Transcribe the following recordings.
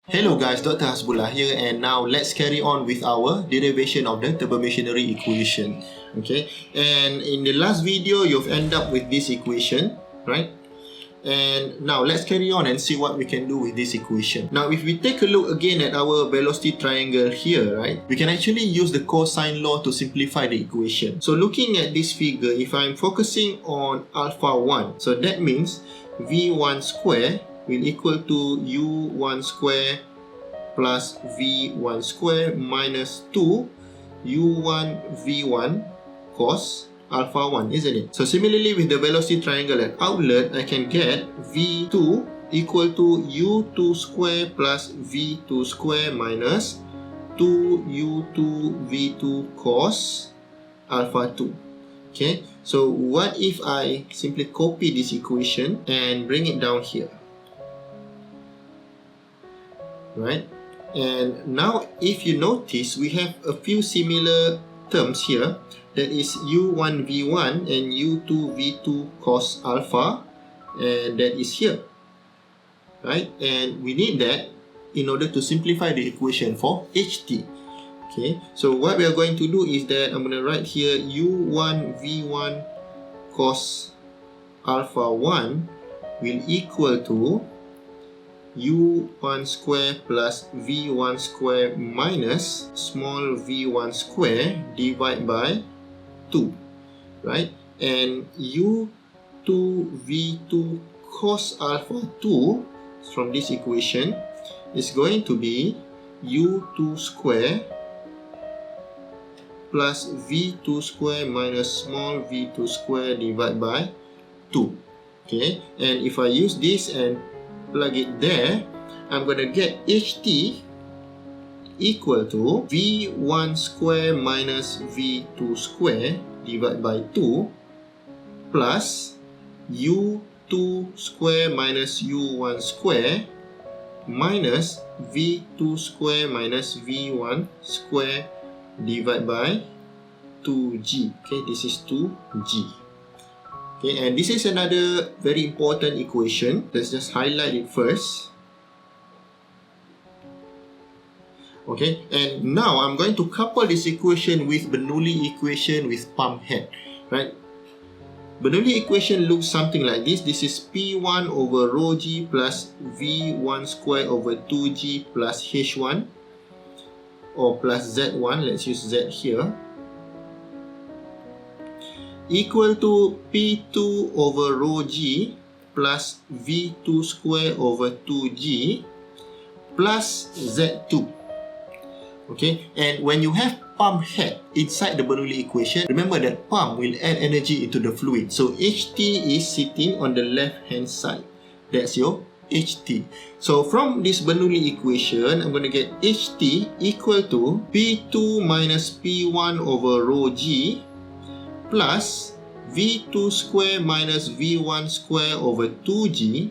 Hello guys, Dr. Hasbullah here, and now let's carry on with our derivation of the turbomachinery equation. Okay, and in the last video you've ended up with this equation, right? And now let's carry on and see what we can do with this equation. Now if we take a look again at our velocity triangle here, right, we can actually use the cosine law to simplify the equation. So looking at this figure, if I'm focusing on alpha 1, so that means v1 square will equal to u1 square plus v1 square minus 2 u1 v1 cos alpha 1, isn't it? So similarly with the velocity triangle at outlet, I can get v2 equal to u2 square plus v2 square minus 2u2 v2 cos alpha 2. Okay, so what if I simply copy this equation and bring it down here? Right? And now if you notice, we have a few similar terms here, that is u1 v1 and u2 v2 cos alpha, and that is here, right? And we need that in order to simplify the equation for ht. Okay, so what we are going to do is that I'm going to write here u1 v1 cos alpha 1 will equal to u1 square plus v1 square minus small v1 square divided by 2, right? And u2 v2 cos alpha 2 from this equation is going to be u2 square plus v2 square minus small v2 square divided by 2. Okay, and if I use this and plug it there, I'm going to get ht equal to v1 square minus v2 square divided by 2 plus u2 square minus u1 square minus v2 square minus v1 square divided by 2g. Okay, this is 2g. Okay, and this is another very important equation. Let's just highlight it first. Okay, and now I'm going to couple this equation with Bernoulli equation with pump head, right? Bernoulli equation looks something like this. This is P1 over rho g plus V1 square over 2g plus H1 or plus Z1. Let's use Z here. Equal to P2 over rho g plus V2 square over 2g plus Z2. Okay, and when you have pump head inside the Bernoulli equation, remember that pump will add energy into the fluid. So HT is sitting on the left hand side. That's your HT. So from this Bernoulli equation, I'm going to get HT equal to P2 minus P1 over rho g plus V2 square minus V1 square over 2g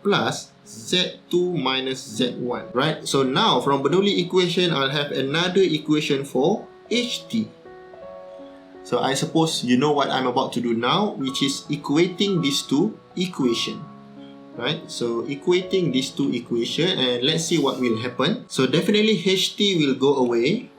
plus Z2 minus Z1, right? So now from Bernoulli equation, I'll have another equation for HT. So I suppose you know what I'm about to do now, which is equating these two equations, right? So equating these two equations, and let's see what will happen. So definitely HT will go away,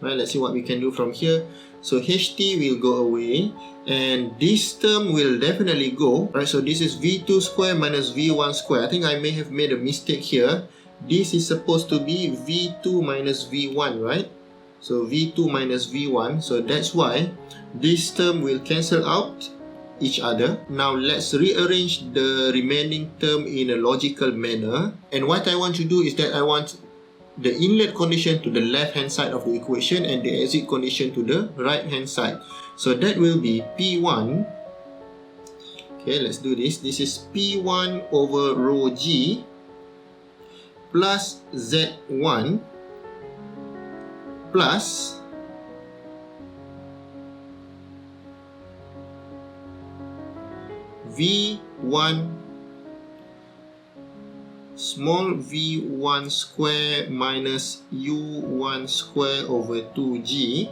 right? Let's see what we can do from here. So HT will go away, and this term will definitely go, right? So this is V2 square minus V1 square. I think I may have made a mistake here. This is supposed to be V2 minus V1, right? So V2 minus V1. So that's why this term will cancel out each other. Now let's rearrange the remaining term in a logical manner. And what I want to do is that I want the inlet condition to the left hand side of the equation and the exit condition to the right hand side. So that will be P1. Okay, let's do this. This is P1 over rho g plus Z1 plus V1 small v1 square minus u1 square over 2g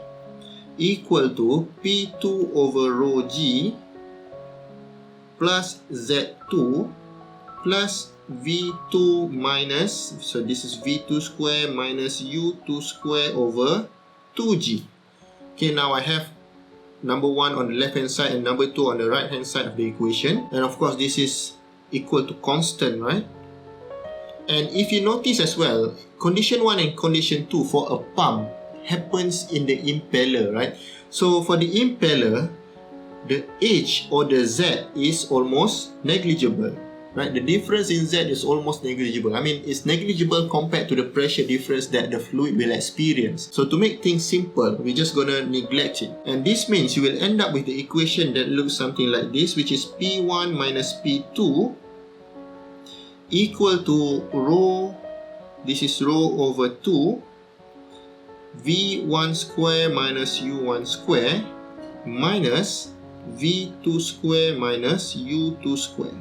equal to P2 over rho g plus Z2 plus V2 minus, so this is V2 square minus U2 square over 2G. Okay, now I have number 1 on the left hand side and number 2 on the right hand side of the equation. And of course, this is equal to constant, right? And if you notice as well, condition 1 and condition 2 for a pump happens in the impeller, right? So for the impeller, the H or the Z is almost negligible, right? The difference in Z is almost negligible. I mean, it's negligible compared to the pressure difference that the fluid will experience. So to make things simple, we're just gonna neglect it. And this means you will end up with the equation that looks something like this, which is P1 minus P2 equal to rho, this is rho over 2, V1 square minus U1 square minus V2 square minus U2 square.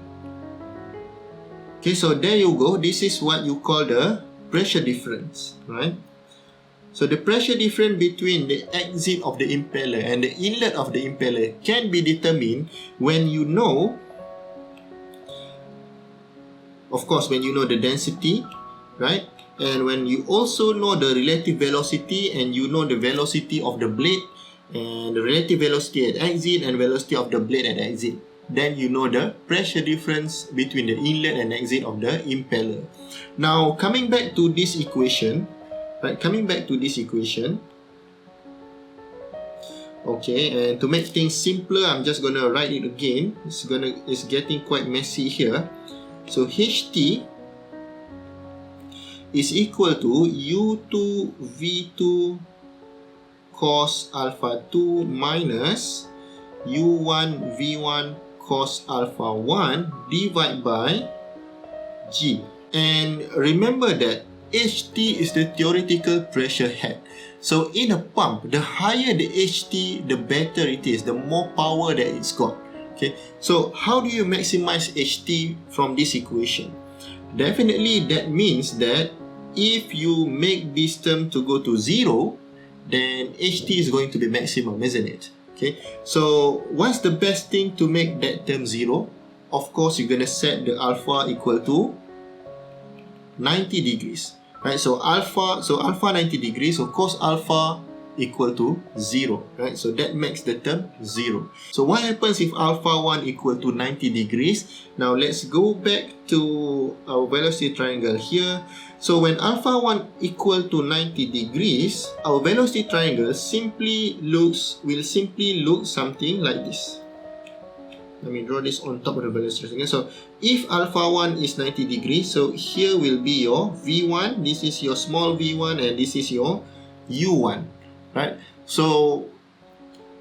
Okay, so there you go. This is what you call the pressure difference, right? So the pressure difference between the exit of the impeller and the inlet of the impeller can be determined when you know, of course, when you know the density, right? And when you also know the relative velocity and you know the velocity of the blade and the relative velocity at exit and velocity of the blade at exit, then you know the pressure difference between the inlet and exit of the impeller. Now, coming back to this equation, right? Okay, and to make things simpler, I'm just gonna write it again. It's getting quite messy here. So HT is equal to U2 V2 cos alpha 2 minus U1 V1 cos alpha 1 divided by G. And remember that HT is the theoretical pressure head. So in a pump, the higher the HT, the better it is, the more power that it's got. Okay, so how do you maximize HT from this equation? Definitely that means that if you make this term to go to 0, then HT is going to be maximum, isn't it? Okay, so what's the best thing to make that term 0? Of course, you're going to set the alpha equal to 90 degrees. Right, so alpha 90 degrees, so cos alpha equal to 0, right? So that makes the term 0. So what happens if alpha 1 equal to 90 degrees? Now let's go back to our velocity triangle here. So when alpha 1 equal to 90 degrees, our velocity triangle will simply look something like this. Let me draw this on top of the velocity triangle. So if alpha 1 is 90 degrees, so here will be your V1, this is your small v1, and this is your U1, right? So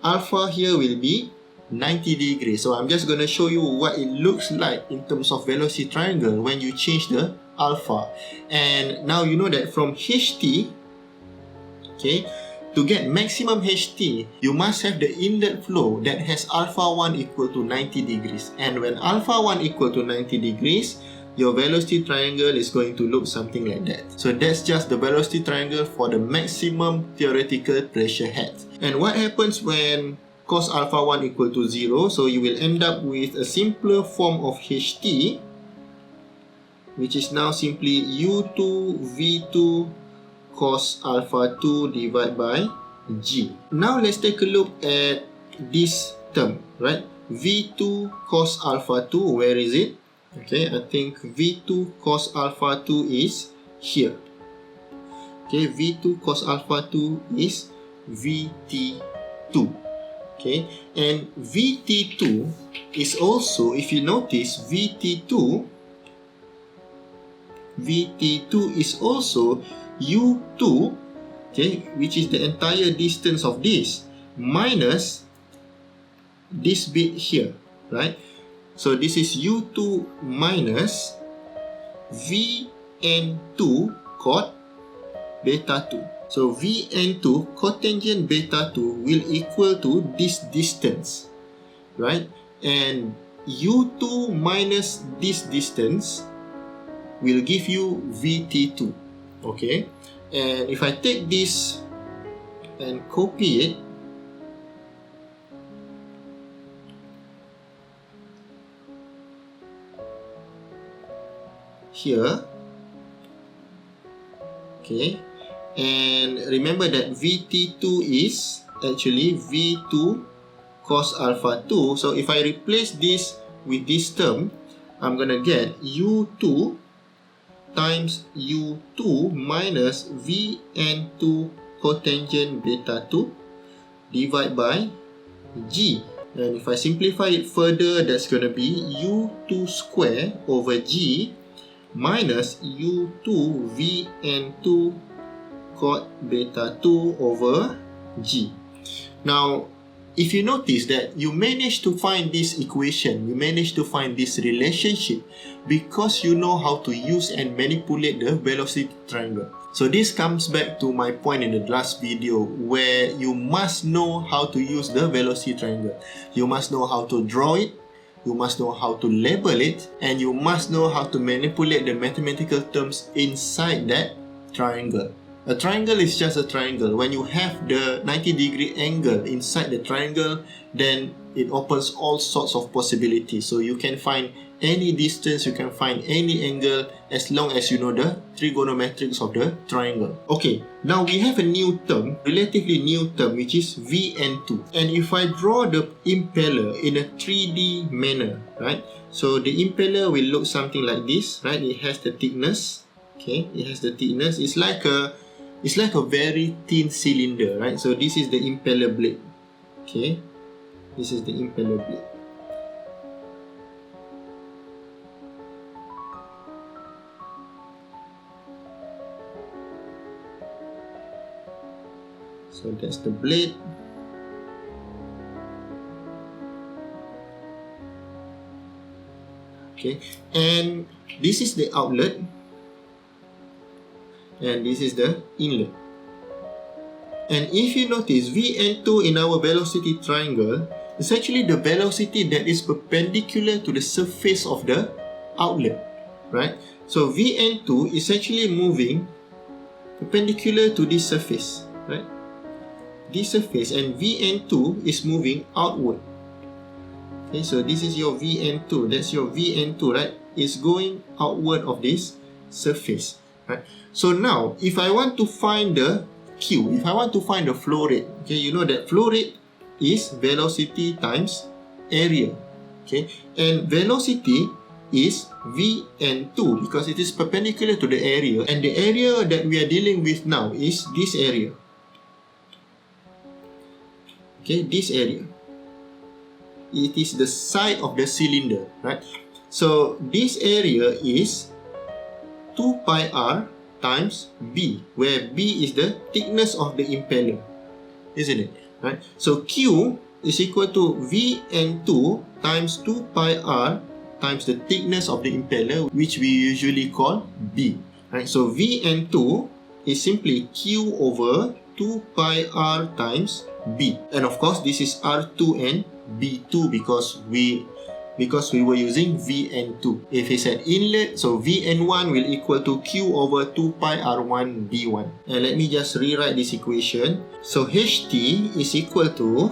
alpha here will be 90 degrees. So I'm just going to show you what it looks like in terms of velocity triangle when you change the alpha. And now you know that from HT, okay, to get maximum HT, you must have the inlet flow that has alpha 1 equal to 90 degrees. And when alpha 1 equal to 90 degrees, your velocity triangle is going to look something like that. So that's just the velocity triangle for the maximum theoretical pressure head. And what happens when cos alpha 1 equal to 0? So you will end up with a simpler form of HT, which is now simply U2 V2 cos alpha 2 divided by G. Now let's take a look at this term, right? V2 cos alpha 2, where is it? Okay, I think V2 cos alpha 2 is here. Okay, V2 cos alpha 2 is VT2. Okay, and VT2 is also, if you notice, VT2 is also U2, okay, which is the entire distance of this, minus this bit here, right? So this is U2 minus Vn2 cot beta 2. So Vn2 cotangent beta 2 will equal to this distance, right? And U2 minus this distance will give you Vt2. Okay, and if I take this and copy it, here. Okay, and remember that VT2 is actually V2 cos alpha 2. So if I replace this with this term, I'm going to get U2 times U2 minus Vn2 cotangent beta 2 divided by G. And if I simplify it further, that's going to be U2 square over G minus U2 Vn2 cot beta 2 over G. Now, if you notice that you manage to find this equation, you manage to find this relationship because you know how to use and manipulate the velocity triangle. So this comes back to my point in the last video where you must know how to use the velocity triangle. You must know how to draw it, you must know how to label it, and you must know how to manipulate the mathematical terms inside that triangle. A triangle is just a triangle. When you have the 90-degree angle inside the triangle, then it opens all sorts of possibilities. So you can find any distance, you can find any angle as long as you know the trigonometrics of the triangle. Okay, now we have a new term, relatively new term, which is Vn2. And if I draw the impeller in a 3D manner, right? So the impeller will look something like this, right? It has the thickness. Okay, it has the thickness. It's like a very thin cylinder, right? So this is the impeller blade. Okay, this is the impeller blade. So that's the blade. Okay, and this is the outlet, and this is the inlet. And if you notice, Vn2 in our velocity triangle is actually the velocity that is perpendicular to the surface of the outlet, right? So Vn2 is actually moving perpendicular to this surface, right? This surface, and Vn2 is moving outward. Okay, so this is your Vn2. That's your Vn2, right? It's going outward of this surface, right? So now, if I want to find the Q, if I want to find the flow rate, okay, you know that flow rate is velocity times area, okay? And velocity is Vn2 because it is perpendicular to the area, and the area that we are dealing with now is this area. Okay, this area. It is the side of the cylinder, right? So this area is 2 pi r times B, where B is the thickness of the impeller, isn't it? Right? So Q is equal to Vn2 times 2 pi r times the thickness of the impeller, which we usually call B. Right? So Vn2 is simply Q over 2 pi r times B. And of course, this is R2 and B2 because we were using Vn2. If it's an inlet, so Vn1 will equal to Q over 2 pi R1 B1. And let me just rewrite this equation. So HT is equal to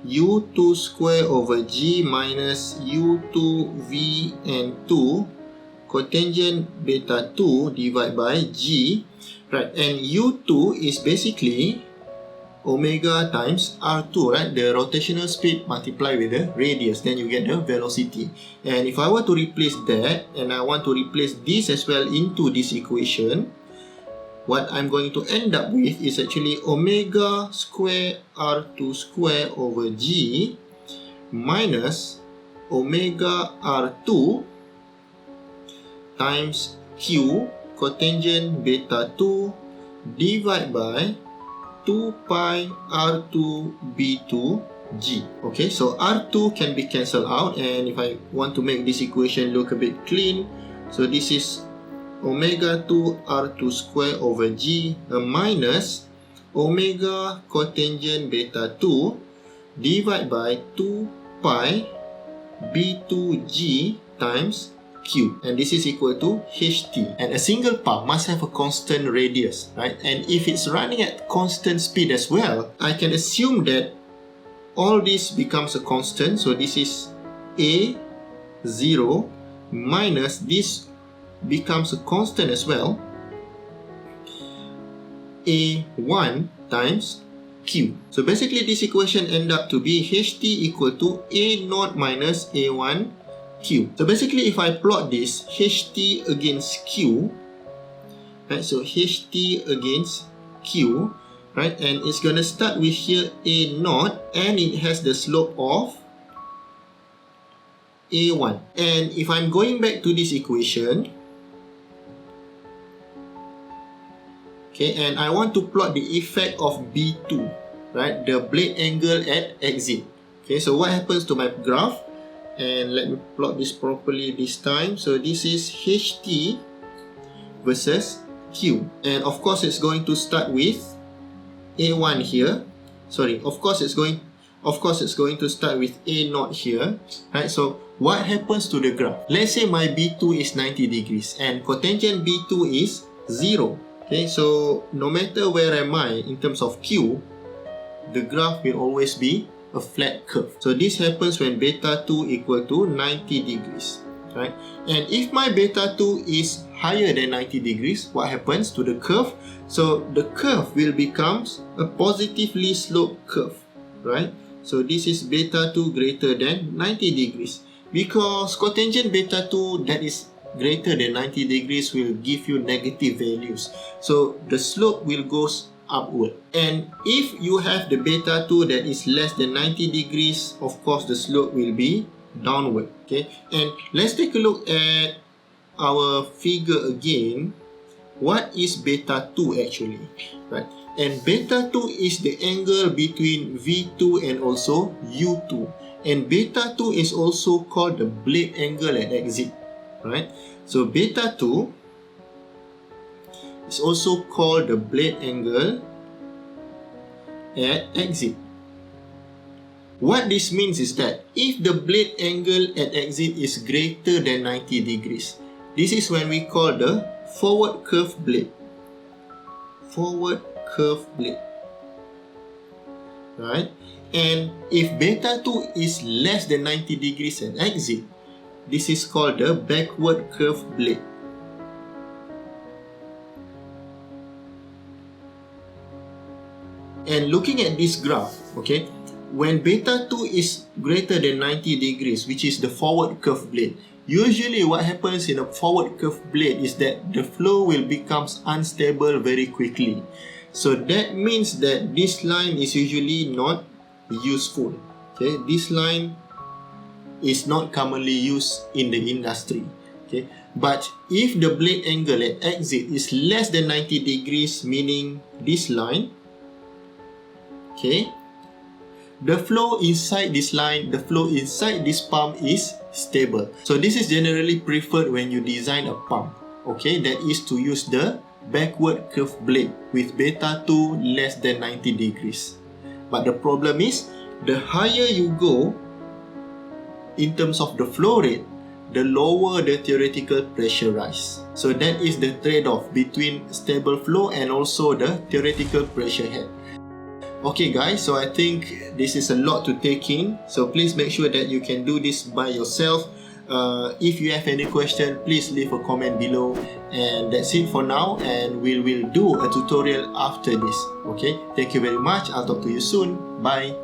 U2 square over G minus U2 Vn2 cotangent beta 2 divided by G. Right, and U2 is basically omega times R2, right? The rotational speed multiplied with the radius, then you get the velocity. And if I were to replace that, and I want to replace this as well into this equation, what I'm going to end up with is actually omega square R2 square over G minus omega R2 times Q cotangent beta 2 divided by 2 pi R2 B2 G. Okay, so R2 can be cancelled out, and if I want to make this equation look a bit clean, so this is omega 2 R2 square over G minus omega cotangent beta 2 divided by 2 pi B2 G times Q, and this is equal to HT. And a single pump must have a constant radius, right? And if it's running at constant speed as well, I can assume that all this becomes a constant. So this is A0, minus this becomes a constant as well, A1 times Q. So basically this equation end up to be HT equal to A0 minus A1 Q. So basically if I plot this HT against Q, right, so HT against Q, right, and it's gonna start with here A0 and it has the slope of A1. And if I'm going back to this equation, okay, and I want to plot the effect of B2, right, the blade angle at exit. Okay, so what happens to my graph? And let me plot this properly this time. So this is HT versus Q, and of course it's going to start with A1 here. Sorry, of course it's going to start with A0 here, right? So what happens to the graph? Let's say my B2 is 90 degrees and cotangent B2 is 0. Okay, so no matter where am I in terms of Q, the graph will always be a flat curve. So this happens when beta 2 equal to 90 degrees, right? And if my beta 2 is higher than 90 degrees, what happens to the curve? So the curve will become a positively sloped curve, right? So this is beta 2 greater than 90 degrees. Because cotangent beta 2 that is greater than 90 degrees will give you negative values. So the slope will go upward. And if you have the beta 2 that is less than 90 degrees, of course the slope will be downward. Okay, and let's take a look at our figure again. What is beta 2 actually, right? And beta 2 is the angle between V2 and also U2. And beta 2 is also called the blade angle at exit, right? So beta 2 is also called the blade angle at exit. What this means is that if the blade angle at exit is greater than 90 degrees, this is when we call the forward curve blade. Forward curve blade, right? And if beta 2 is less than 90 degrees at exit, this is called the backward curve blade. And looking at this graph, okay, when beta 2 is greater than 90 degrees, which is the forward curve blade, usually what happens in a forward curve blade is that the flow will become unstable very quickly. So that means that this line is usually not useful. Okay, this line is not commonly used in the industry. Okay, but if the blade angle at exit is less than 90 degrees, meaning this line, okay, the flow inside this line, the flow inside this pump is stable. So this is generally preferred when you design a pump, okay, that is to use the backward curve blade with beta 2 less than 90 degrees. But the problem is, the higher you go in terms of the flow rate, the lower the theoretical pressure rise. So that is the trade-off between stable flow and also the theoretical pressure head. Okay guys, so I think this is a lot to take in, so please make sure that you can do this by yourself. If you have any question, please leave a comment below, and that's it for now, and we will do a tutorial after this. Okay, thank you very much. I'll talk to you soon. Bye.